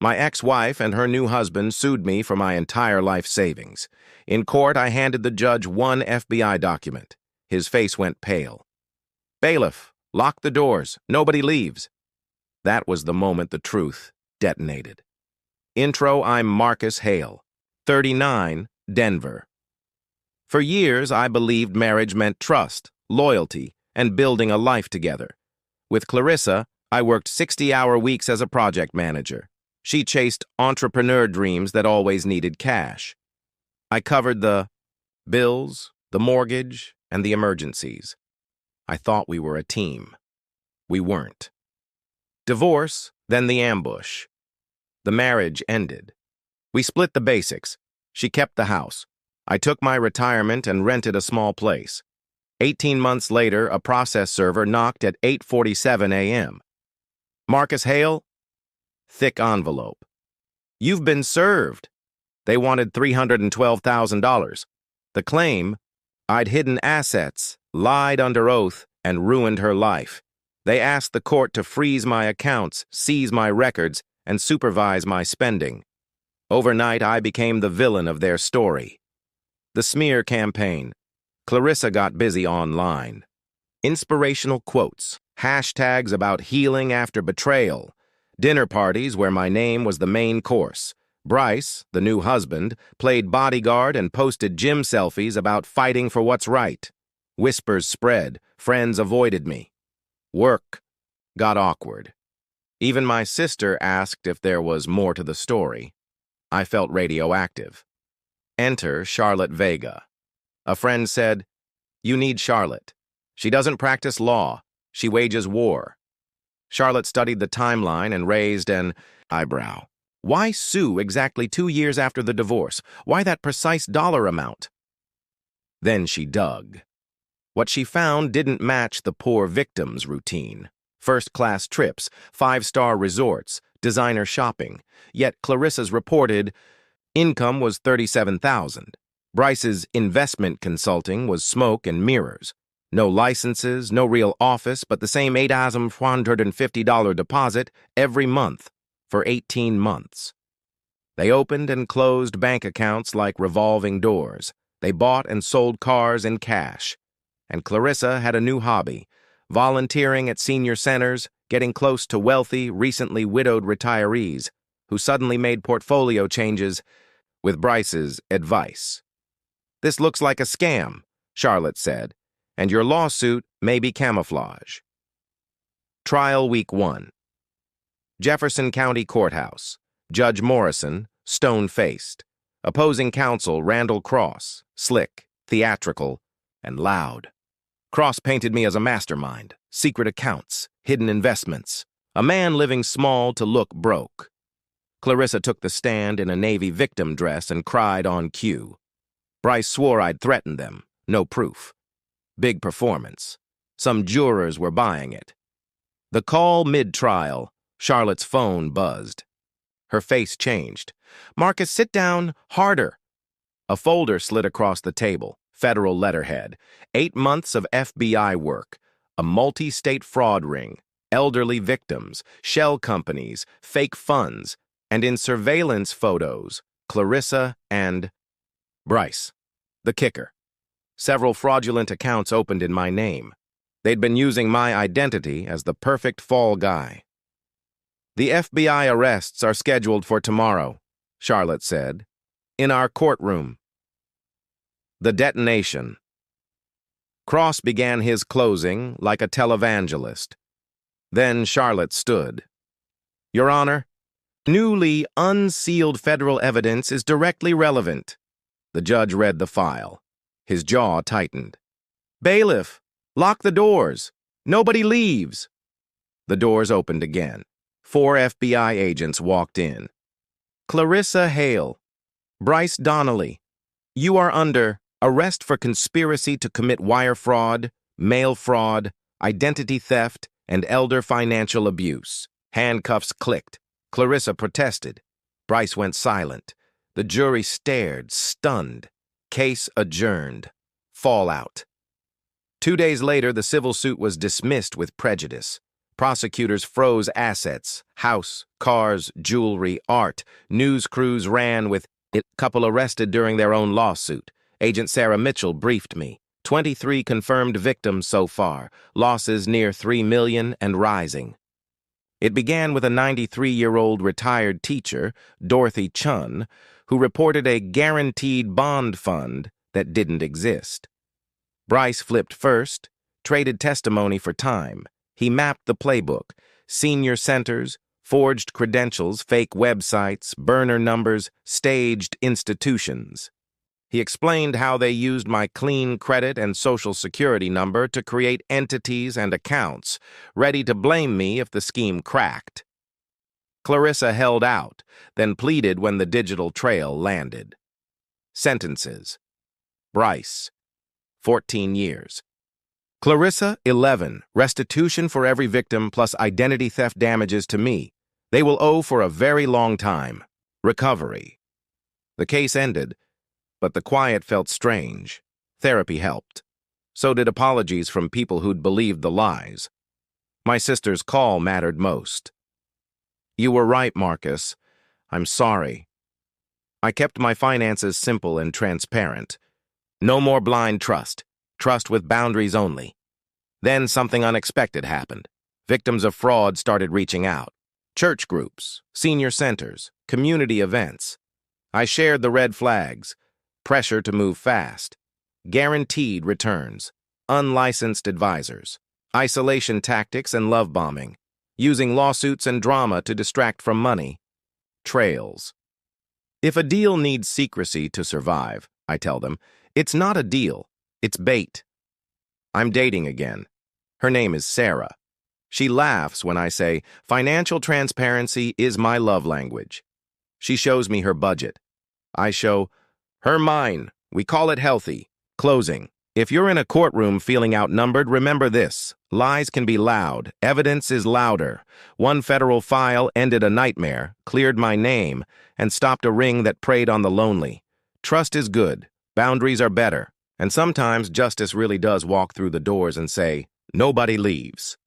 My ex-wife and her new husband sued me for my entire life savings. In court, I handed the judge one FBI document. His face went pale. "Bailiff, lock the doors. Nobody leaves." That was the moment the truth detonated. Intro, I'm Marcus Hale, 39, Denver. For years, I believed marriage meant trust, loyalty, and building a life together. With Clarissa, I worked 60-hour weeks as a project manager. She chased entrepreneur dreams that always needed cash. I covered the bills, the mortgage, and the emergencies. I thought we were a team. We weren't. Divorce, then the ambush. The marriage ended. We split the basics. She kept the house. I took my retirement and rented a small place. 18 months later, a process server knocked at 8:47 a.m. "Marcus Hale?" Thick envelope. "You've been served." They wanted $312,000. The claim: I'd hidden assets, lied under oath, and ruined her life. They asked the court to freeze my accounts, seize my records, and supervise my spending. Overnight, I became the villain of their story. The smear campaign. Clarissa got busy online. Inspirational quotes, hashtags about healing after betrayal, dinner parties where my name was the main course. Bryce, the new husband, played bodyguard and posted gym selfies about fighting for what's right. Whispers spread, friends avoided me. Work got awkward. Even my sister asked if there was more to the story. I felt radioactive. Enter Charlotte Vega. A friend said, "You need Charlotte. She doesn't practice law. She wages war." Charlotte studied the timeline and raised an eyebrow. Why sue exactly 2 years after the divorce? Why that precise dollar amount? Then she dug. What she found didn't match the poor victim's routine. First-class trips, 5-star resorts, designer shopping. Yet Clarissa's reported income was $37,000. Bryce's investment consulting was smoke and mirrors. No licenses, no real office, but the same $8,450 deposit every month for 18 months. They opened and closed bank accounts like revolving doors. They bought and sold cars in cash. And Clarissa had a new hobby: volunteering at senior centers, getting close to wealthy, recently widowed retirees who suddenly made portfolio changes with Bryce's advice. "This looks like a scam," Charlotte said, "and your lawsuit may be camouflage." Trial Week 1. Jefferson County Courthouse. Judge Morrison, stone-faced. Opposing counsel Randall Cross, slick, theatrical, and loud. Cross painted me as a mastermind, secret accounts, hidden investments, a man living small to look broke. Clarissa took the stand in a Navy victim dress and cried on cue. Bryce swore I'd threatened them, no proof. Big performance. Some jurors were buying it. The call mid-trial, Charlotte's phone buzzed. Her face changed. "Marcus, sit down, harder." A folder slid across the table. Federal letterhead, 8 months of FBI work, a multi-state fraud ring, elderly victims, shell companies, fake funds, and in surveillance photos, Clarissa and Bryce. The kicker. Several fraudulent accounts opened in my name. They'd been using my identity as the perfect fall guy. "The FBI arrests are scheduled for tomorrow," Charlotte said, "in our courtroom." The detonation. Cross began his closing like a televangelist. Then Charlotte stood. "Your Honor, newly unsealed federal evidence is directly relevant." The judge read the file. His jaw tightened. "Bailiff, lock the doors. Nobody leaves." The doors opened again. 4 FBI agents walked in. "Clarissa Hale, Bryce Donnelly, you are under arrest for conspiracy to commit wire fraud, mail fraud, identity theft, and elder financial abuse." Handcuffs clicked. Clarissa protested. Bryce went silent. The jury stared, stunned. Case adjourned. Fallout. 2 days later, the civil suit was dismissed with prejudice. Prosecutors froze assets, house, cars, jewelry, art. News crews ran with it. Couple arrested during their own lawsuit. Agent Sarah Mitchell briefed me. 23 confirmed victims so far, losses near 3 million and rising. It began with a 93-year-old retired teacher, Dorothy Chun, who reported a guaranteed bond fund that didn't exist. Bryce flipped first, traded testimony for time. He mapped the playbook: senior centers, forged credentials, fake websites, burner numbers, staged institutions. He explained how they used my clean credit and social security number to create entities and accounts, ready to blame me if the scheme cracked. Clarissa held out, then pleaded when the digital trail landed. Sentences: Bryce, 14 years. Clarissa, 11, restitution for every victim plus identity theft damages to me. They will owe for a very long time. Recovery. The case ended, but the quiet felt strange. Therapy helped. So did apologies from people who'd believed the lies. My sister's call mattered most. You were right, Marcus. I'm sorry. I kept my finances simple and transparent. No more blind trust. Trust with boundaries only. Then something unexpected happened. Victims of fraud started reaching out. Church groups, senior centers, community events. I shared the red flags. Pressure to move fast. Guaranteed returns. Unlicensed advisors. Isolation tactics and love bombing. Using lawsuits and drama to distract from money. Trails. If a deal needs secrecy to survive, I tell them, it's not a deal. It's bait. I'm dating again. Her name is Sarah. She laughs when I say, financial transparency is my love language. She shows me her budget. I show her mine. We call it healthy. Closing. If you're in a courtroom feeling outnumbered, remember this. Lies can be loud. Evidence is louder. One federal file ended a nightmare, cleared my name, and stopped a ring that preyed on the lonely. Trust is good. Boundaries are better. And sometimes justice really does walk through the doors and say, nobody leaves.